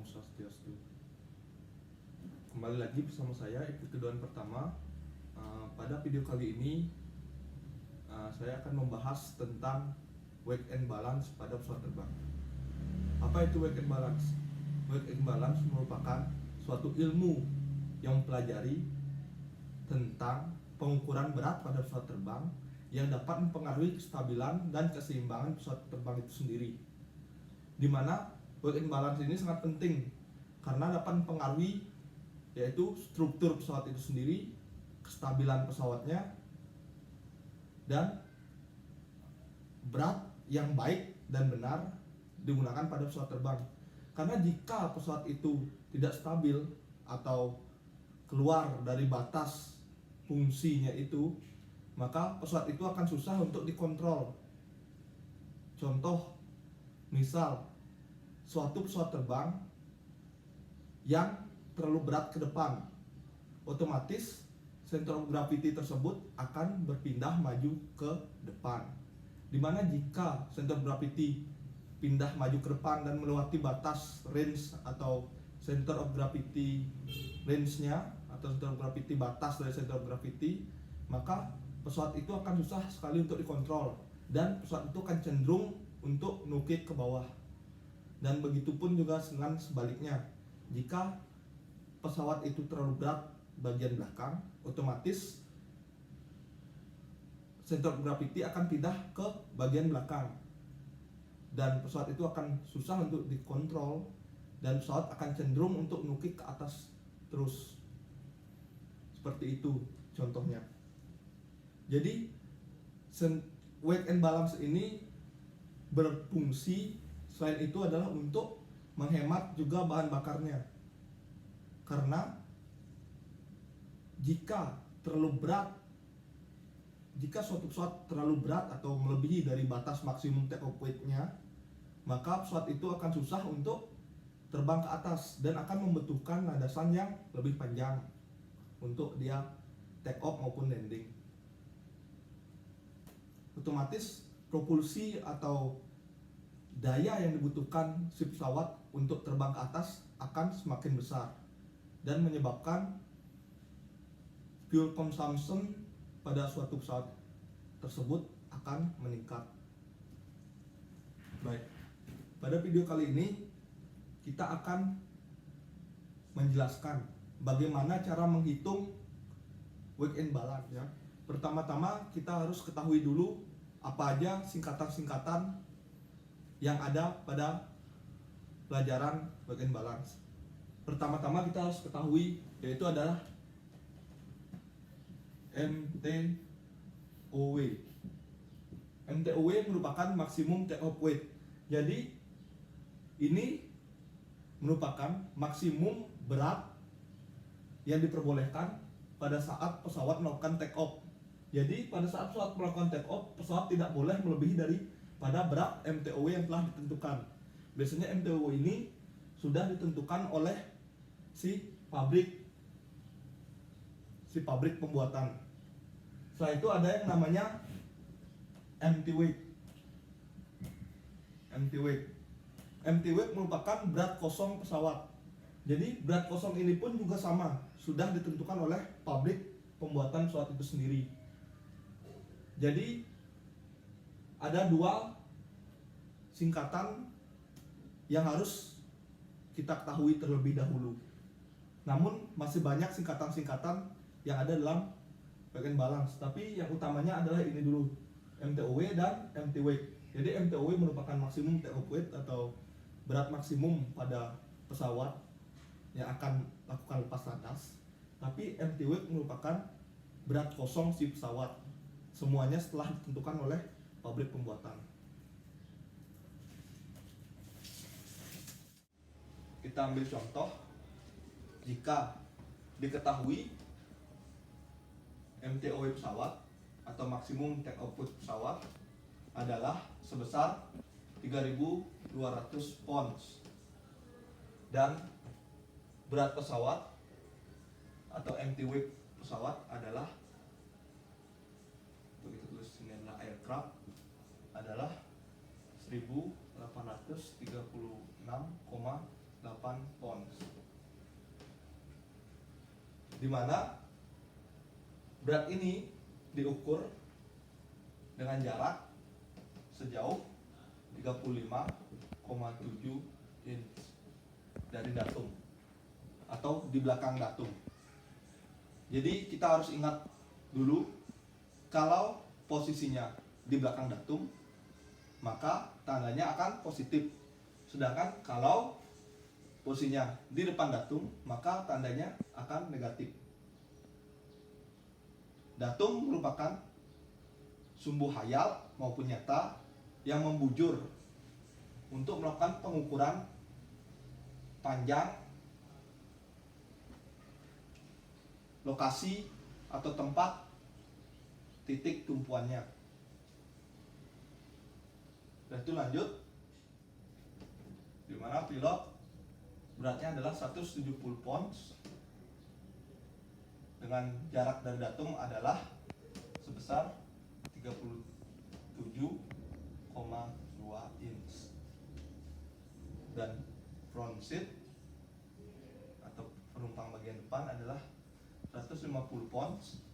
Om Swastiastu. Kembali lagi bersama saya episode kedua pertama. Pada video kali ini saya akan membahas tentang weight and balance pada pesawat terbang. Apa itu weight and balance? Weight and balance merupakan suatu ilmu yang mempelajari tentang pengukuran berat pada pesawat terbang yang dapat mempengaruhi kestabilan dan keseimbangan pesawat terbang itu sendiri. Di mana weight and balance ini sangat penting karena dapat mempengaruhi yaitu struktur pesawat itu sendiri, kestabilan pesawatnya, dan berat yang baik dan benar digunakan pada pesawat terbang. Karena jika pesawat itu tidak stabil atau keluar dari batas fungsinya itu, maka pesawat itu akan susah untuk dikontrol. Contoh, misal suatu pesawat terbang yang terlalu berat ke depan, otomatis center of gravity tersebut akan berpindah maju ke depan. Dimana jika center of gravity pindah maju ke depan dan melewati batas range atau center of gravity range-nya atau center of gravity batas dari center of gravity, maka pesawat itu akan susah sekali untuk dikontrol dan pesawat itu akan cenderung untuk nukik ke bawah. Dan begitu pun juga dengan sebaliknya, jika pesawat itu terlalu berat bagian belakang, otomatis center of gravity akan pindah ke bagian belakang dan pesawat itu akan susah untuk dikontrol dan pesawat akan cenderung untuk nukik ke atas terus. Seperti itu contohnya. Jadi weight and balance ini berfungsi selain itu adalah untuk menghemat juga bahan bakarnya. Karena jika suatu pesawat terlalu berat atau melebihi dari batas maksimum take off weight-nya, maka pesawat itu akan susah untuk terbang ke atas dan akan membutuhkan landasan yang lebih panjang untuk dia take off maupun landing. Otomatis propulsi atau daya yang dibutuhkan si pesawat untuk terbang ke atas akan semakin besar dan menyebabkan fuel consumption pada suatu pesawat tersebut akan meningkat. Baik, pada video kali ini kita akan menjelaskan bagaimana cara menghitung weight and balance ya. Pertama-tama kita harus ketahui dulu apa aja singkatan-singkatan yang ada pada pelajaran weight and balance. Pertama-tama kita harus ketahui yaitu adalah MTOW. MTOW merupakan maksimum take off weight. Jadi ini merupakan maksimum berat yang diperbolehkan pada saat pesawat melakukan take off. Jadi pada saat pesawat melakukan take off, pesawat tidak boleh melebihi dari pada berat MTOW yang telah ditentukan. Biasanya MTOW ini sudah ditentukan oleh si pabrik pembuatan. Setelah itu ada yang namanya empty weight. Empty weight merupakan berat kosong pesawat. Jadi berat kosong ini pun juga sama, sudah ditentukan oleh pabrik pembuatan pesawat itu sendiri. Jadi ada dua singkatan yang harus kita ketahui terlebih dahulu. Namun masih banyak singkatan-singkatan yang ada dalam weight and balance. Tapi yang utamanya adalah ini dulu, MTOW dan empty weight. Jadi MTOW merupakan maksimum take off weight atau berat maksimum pada pesawat yang akan lakukan lepas landas. Tapi empty weight merupakan berat kosong si pesawat. Semuanya setelah ditentukan oleh pabrik pembuatan. Kita ambil contoh, jika diketahui MTOW pesawat atau maksimum take off weight pesawat adalah sebesar 3.200 pounds dan berat pesawat atau empty weight pesawat adalah, begitu tulisnya adalah aircraft, adalah 1.836,8 pounds. Dimana berat ini diukur dengan jarak sejauh 35,7 inch dari datum atau di belakang datum. Jadi kita harus ingat dulu, kalau posisinya di belakang datum maka tandanya akan positif. Sedangkan kalau posisinya di depan datum maka tandanya akan negatif. Datum merupakan sumbu hayal maupun nyata yang membujur untuk melakukan pengukuran panjang, lokasi atau tempat titik tumpuannya. Dan itu lanjut, dimana pilot beratnya adalah 170 pounds dengan jarak dari datum adalah sebesar 37,2 inch. Dan front seat atau penumpang bagian depan adalah 150 pounds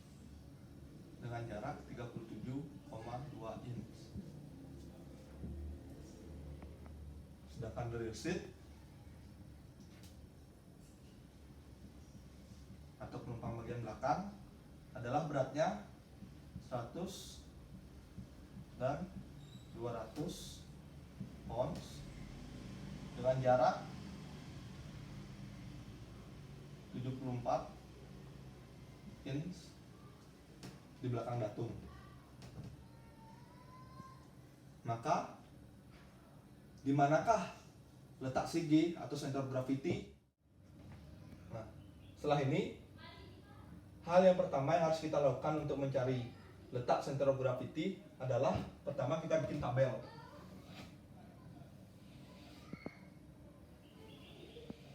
dengan jarak 37,2 inch. Sedangkan rear seat atau penumpang bagian belakang adalah beratnya 100 dan 200 pounds dengan jarak 74 inch di belakang datum. Maka di manakah letak CG atau center of gravity? Nah, setelah ini hal yang pertama yang harus kita lakukan untuk mencari letak center of gravity adalah pertama kita bikin tabel.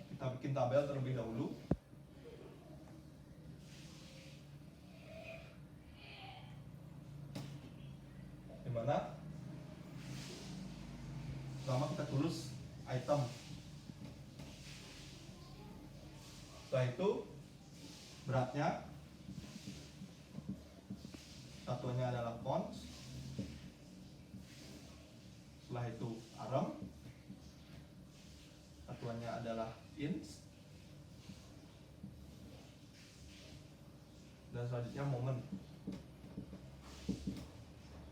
Kita bikin tabel terlebih dahulu. Dimana pertama kita tulis item. Setelah itu beratnya, satuannya adalah pounds. Setelah itu arm, satuannya adalah inch. Dan selanjutnya moment,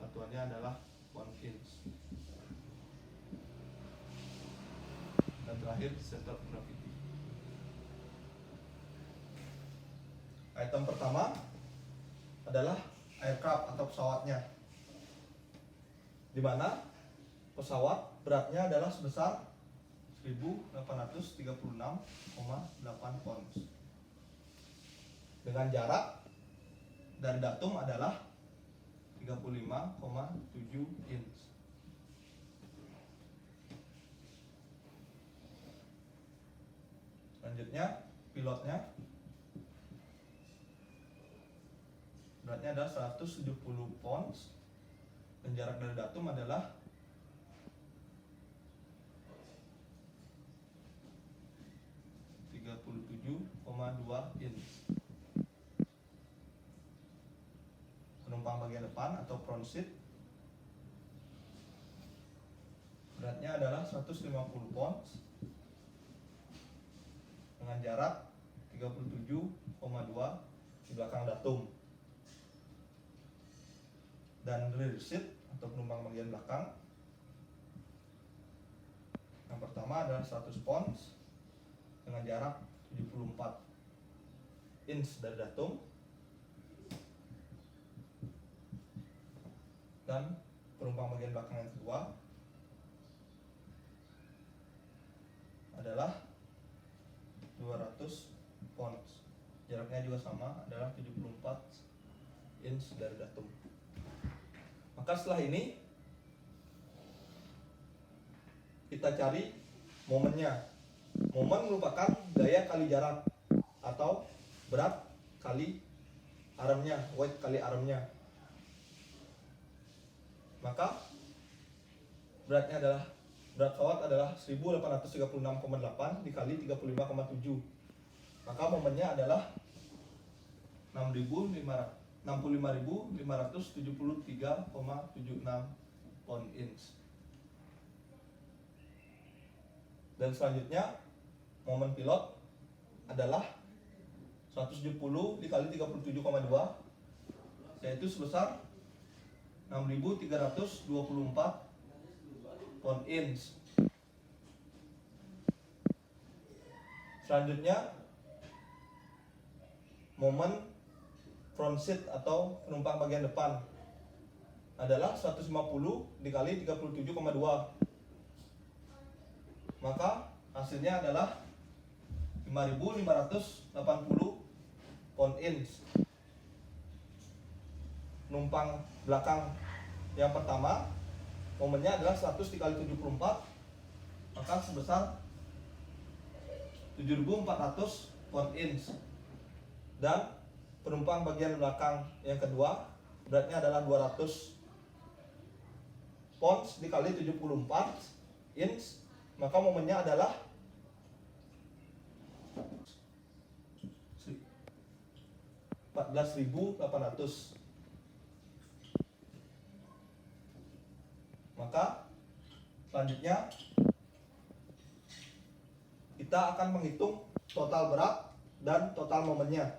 satuannya adalah 1 inch. Dan terakhir center of gravity. Item pertama adalah aircraft atau pesawatnya, di mana pesawat beratnya adalah sebesar 1836,8 pounds dengan jarak dari datum adalah 35,7 inch. Selanjutnya pilotnya beratnya adalah 170 pounds dan jarak dari datum adalah 37,2 inch. Penumpang bagian depan atau front seat beratnya adalah 150 pounds dengan jarak 37,2 di belakang datum. Dan rear seat atau penumpang bagian belakang yang pertama adalah 100 pounds dengan jarak 74 inch dari datum. Dan penumpang bagian belakang yang kedua adalah 200 pounds, jaraknya juga sama, adalah 74 inch dari datum. Maka setelah ini kita cari momennya. Momen merupakan gaya kali jarak atau berat kali armnya, weight kali armnya. Maka beratnya adalah berat pesawat adalah 1836,8 dikali 35,7. Maka momennya adalah 65.573,76 pound inch. Dan selanjutnya momen pilot adalah 170 dikali 37,2, yaitu sebesar 6.324 pound inch. Selanjutnya momen front seat atau penumpang bagian depan adalah 150 dikali 37,2. Maka hasilnya adalah 5.580 pound inch. Penumpang belakang yang pertama momennya adalah 100 dikali 74, maka sebesar 7.400 pound inch. Dan penumpang bagian belakang yang kedua beratnya adalah 200 pounds dikali 74 inch, maka momennya adalah 14.800. Maka selanjutnya kita akan menghitung total berat dan total momennya.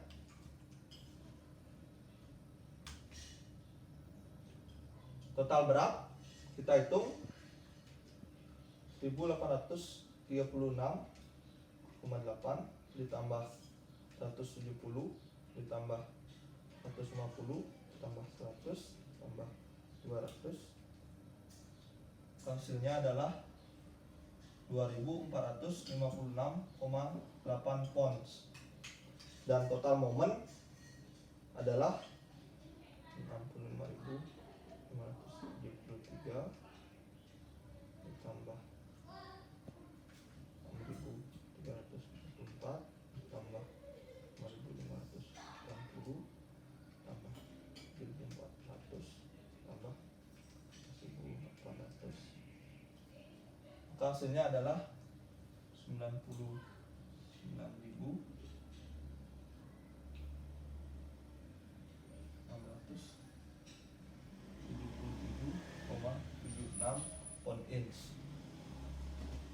Total berat kita hitung 1836,8 ditambah 170 ditambah 150 ditambah 100 tambah 200, hasilnya adalah 2.456,8 pounds. Dan total momen adalah 65.573 ditambah 6.324 ditambah 5.580 tambah 1.400 tambah 1.800. Maka hasilnya adalah 99.677,76 pound inch.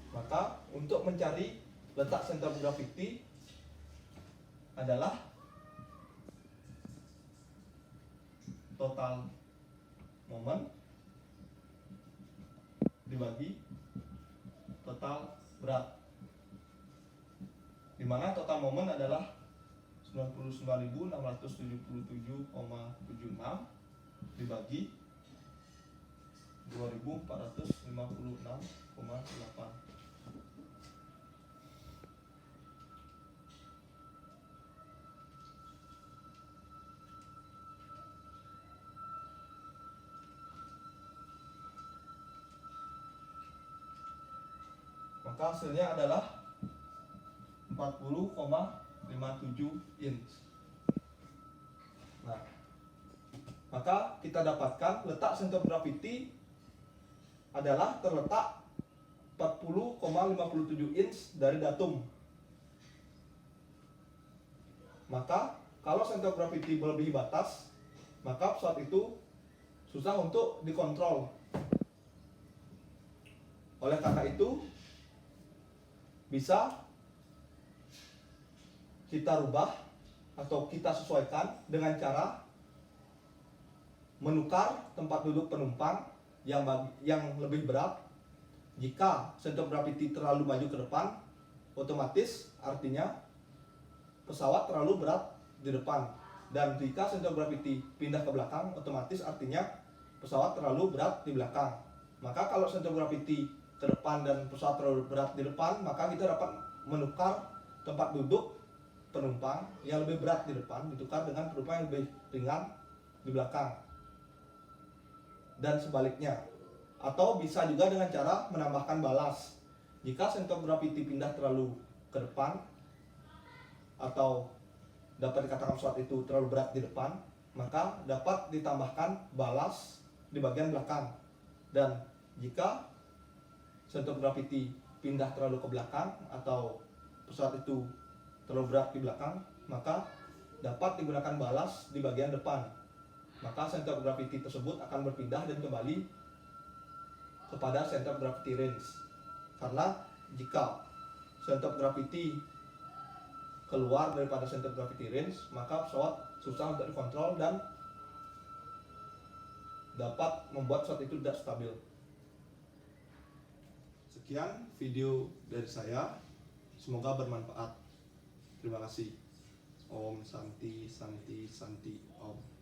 Maka untuk mencari letak center of gravity adalah total momen dibagi total berat, di mana total momen adalah 99.677,76 dibagi 2.456,8. Maka hasilnya adalah 40,57 inch. Nah, maka kita dapatkan letak center of gravity adalah terletak 40,57 inch dari datum. Maka kalau center of gravity melebihi batas, maka pesawat itu susah untuk dikontrol. Oleh karena itu, bisa kita rubah atau kita sesuaikan dengan cara menukar tempat duduk penumpang yang lebih berat. Jika center of gravity terlalu maju ke depan, otomatis artinya pesawat terlalu berat di depan. Dan jika center of gravity pindah ke belakang, otomatis artinya pesawat terlalu berat di belakang. Maka kalau center of gravity ke depan dan pesawat terlalu berat di depan, maka kita dapat menukar tempat duduk penumpang yang lebih berat di depan ditukar dengan penumpang yang lebih ringan di belakang, dan sebaliknya. Atau bisa juga dengan cara menambahkan balas. Jika center of gravity pindah terlalu ke depan atau dapat dikatakan pesawat itu terlalu berat di depan, maka dapat ditambahkan balas di bagian belakang. Dan jika center of gravity pindah terlalu ke belakang atau pesawat itu terlalu berat di belakang, maka dapat digunakan balas di bagian depan. Maka center of gravity tersebut akan berpindah dan kembali kepada center of gravity range. Karena jika center of gravity keluar daripada center of gravity range, maka pesawat susah untuk dikontrol dan dapat membuat pesawat itu tidak stabil. Sekian video dari saya, semoga bermanfaat. Terima kasih. Om Santi Santi Santi Om.